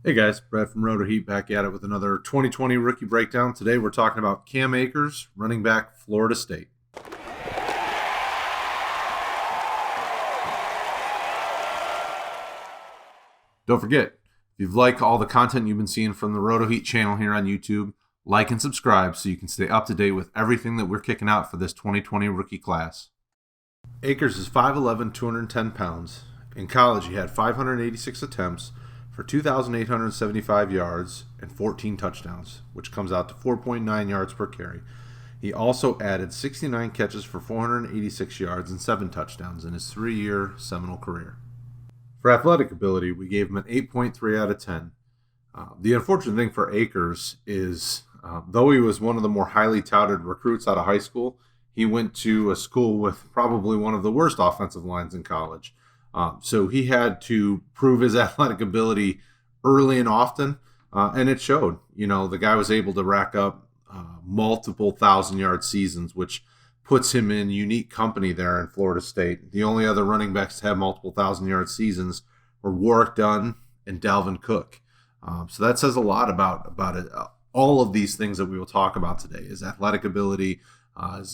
Hey guys, Brad from RotoHeat back at it with another 2020 rookie breakdown. Today we're talking about Cam Akers, running back, Florida State. Don't forget, if you've liked all the content you've been seeing from the RotoHeat channel here on YouTube, like and subscribe so you can stay up to date with everything that we're kicking out for this 2020 rookie class. Akers is 5'11", 210 pounds. In college, he had 586 attempts for 2,875 yards and 14 touchdowns, which comes out to 4.9 yards per carry. He also added 69 catches for 486 yards and 7 touchdowns in his 3-year Seminole career. For athletic ability, we gave him an 8.3 out of 10. The unfortunate thing for Akers is, though he was one of the more highly touted recruits out of high school, he went to a school with probably one of the worst offensive lines in college. So he had to prove his athletic ability early and often, and it showed. You know, the guy was able to rack up multiple 1,000-yard seasons, which puts him in unique company there in Florida State. The only other running backs to have multiple 1,000-yard seasons were Warrick, Dunn, and Dalvin Cook. So that says a lot about it. All of these things that we will talk about today: his athletic ability,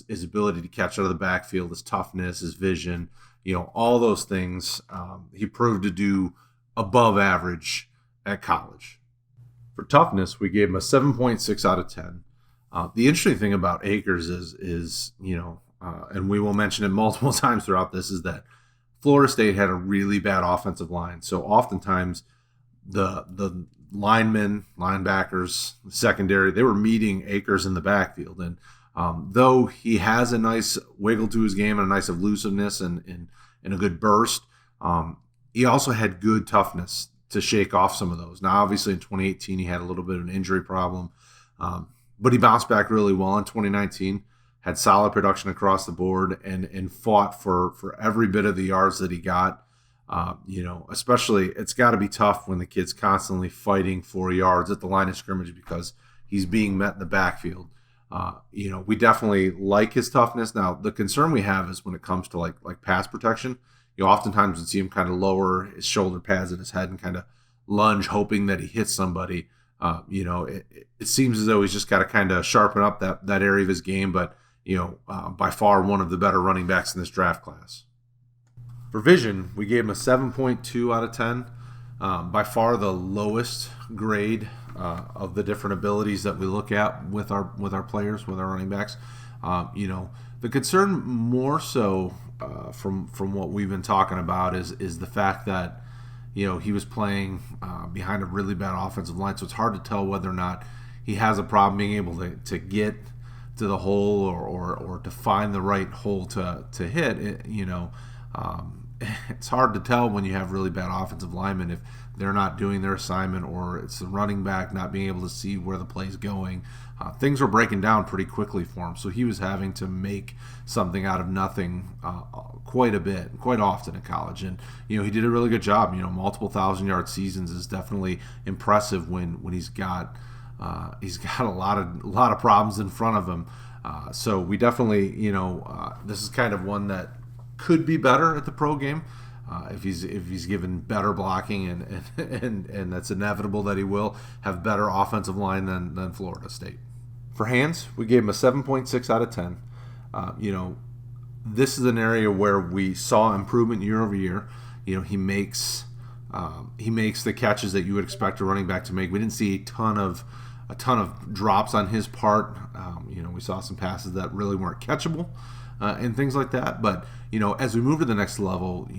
his ability to catch out of the backfield, his toughness, his vision. You know, all those things he proved to do above average at college. For toughness, we gave him a 7.6 out of 10. The interesting thing about Akers is and we will mention it multiple times throughout this, is that Florida State had a really bad offensive line. So oftentimes the linemen, linebackers, secondary, they were meeting Akers in the backfield. And though he has a nice wiggle to his game and a nice elusiveness and a good burst, he also had good toughness to shake off some of those. Now, obviously, in 2018, he had a little bit of an injury problem, but he bounced back really well in 2019, had solid production across the board, and fought for every bit of the yards that he got. Especially it's got to be tough when the kid's constantly fighting for yards at the line of scrimmage because he's being met in the backfield. We definitely like his toughness. Now, the concern we have is when it comes to like pass protection. Oftentimes we see him kind of lower his shoulder pads at his head and kind of lunge, hoping that he hits somebody. It seems as though he's just got to kind of sharpen up that area of his game. But by far one of the better running backs in this draft class. For vision, we gave him a 7.2 out of 10. By far the lowest grade of the different abilities that we look at with our players, with our running backs. The concern more so from what we've been talking about is the fact that he was playing behind a really bad offensive line, so it's hard to tell whether or not he has a problem being able to get to the hole or to find the right hole to hit. It's hard to tell when you have really bad offensive linemen if they're not doing their assignment or it's the running back not being able to see where the play's going. Things were breaking down pretty quickly for him, so he was having to make something out of nothing quite often in college. And he did a really good job. Multiple 1,000-yard seasons is definitely impressive when he's got a lot of problems in front of him. So we definitely this is kind of one that could be better at the pro game if he's given better blocking, and that's inevitable that he will have better offensive line than Florida State. For hands, we gave him a 7.6 out of 10. This is an area where we saw improvement year over year. He makes the catches that you would expect a running back to make. We didn't see a ton of drops on his part. We saw some passes that really weren't catchable. And things like that. But, as we move to the next level,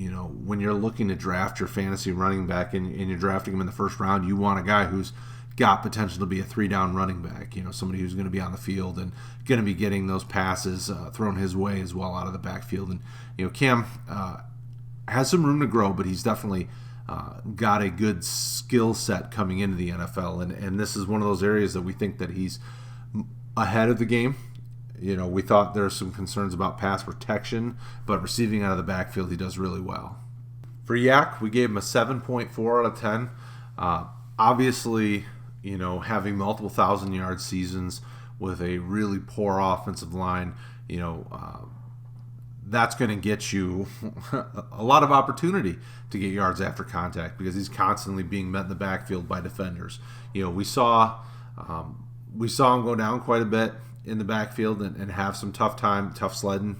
when you're looking to draft your fantasy running back and you're drafting him in the first round, you want a guy who's got potential to be a 3-down running back, somebody who's going to be on the field and going to be getting those passes thrown his way as well out of the backfield. And, Cam has some room to grow, but he's definitely got a good skill set coming into the NFL. And this is one of those areas that we think that he's ahead of the game. We thought there were some concerns about pass protection, but receiving out of the backfield, he does really well. For Yak, we gave him a 7.4 out of 10. Obviously, having multiple 1,000-yard seasons with a really poor offensive line, that's going to get you a lot of opportunity to get yards after contact because he's constantly being met in the backfield by defenders. We saw him go down quite a bit in the backfield and have some tough sledding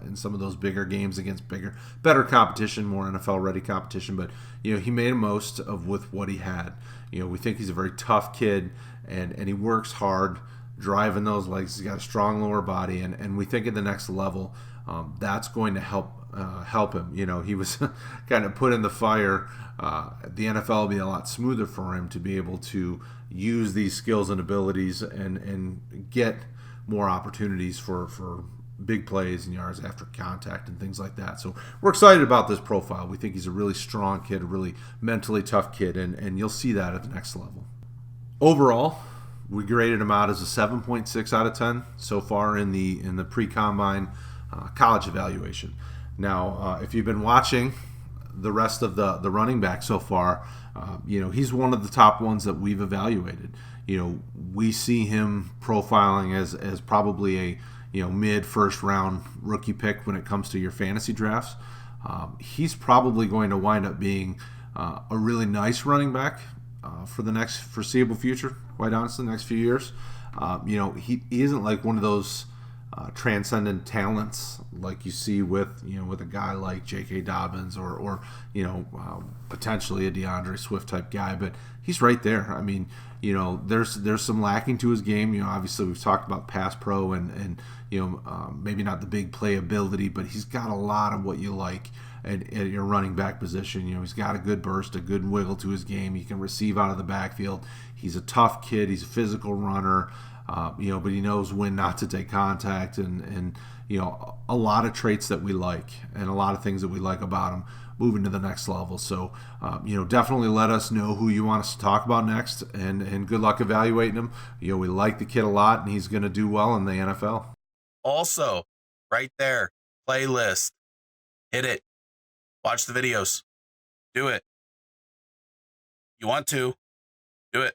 in some of those bigger games against better competition, more NFL ready competition. But he made a most of with what he had. We think he's a very tough kid, and he works hard driving those legs. He's got a strong lower body, and we think at the next level, that's going to help him. He was kind of put in the fire. The NFL will be a lot smoother for him to be able to use these skills and abilities and get more opportunities for big plays and yards after contact and things like that. So we're excited about this profile. We think he's a really strong kid, a really mentally tough kid, and you'll see that at the next level. Overall, we graded him out as a 7.6 out of 10 so far in the pre-combine college evaluation. Now, if you've been watching the rest of the running back so far, he's one of the top ones that we've evaluated. We see him profiling as probably a mid first round rookie pick when it comes to your fantasy drafts. He's probably going to wind up being a really nice running back for the next foreseeable future. Quite honestly, the next few years. He isn't like one of those transcendent talents like you see with a guy like J.K. Dobbins or potentially a DeAndre Swift type guy, but he's right there. I mean, there's some lacking to his game. Obviously we've talked about pass pro and maybe not the big playability, but he's got a lot of what you like at your running back position. He's got a good burst, a good wiggle to his game. He can receive out of the backfield. He's a tough kid. He's a physical runner. But he knows when not to take contact and a lot of traits that we like and a lot of things that we like about him moving to the next level. So, definitely let us know who you want us to talk about next and good luck evaluating him. We like the kid a lot and he's going to do well in the NFL. Also, right there, playlist, hit it, watch the videos, do it. You want to, do it.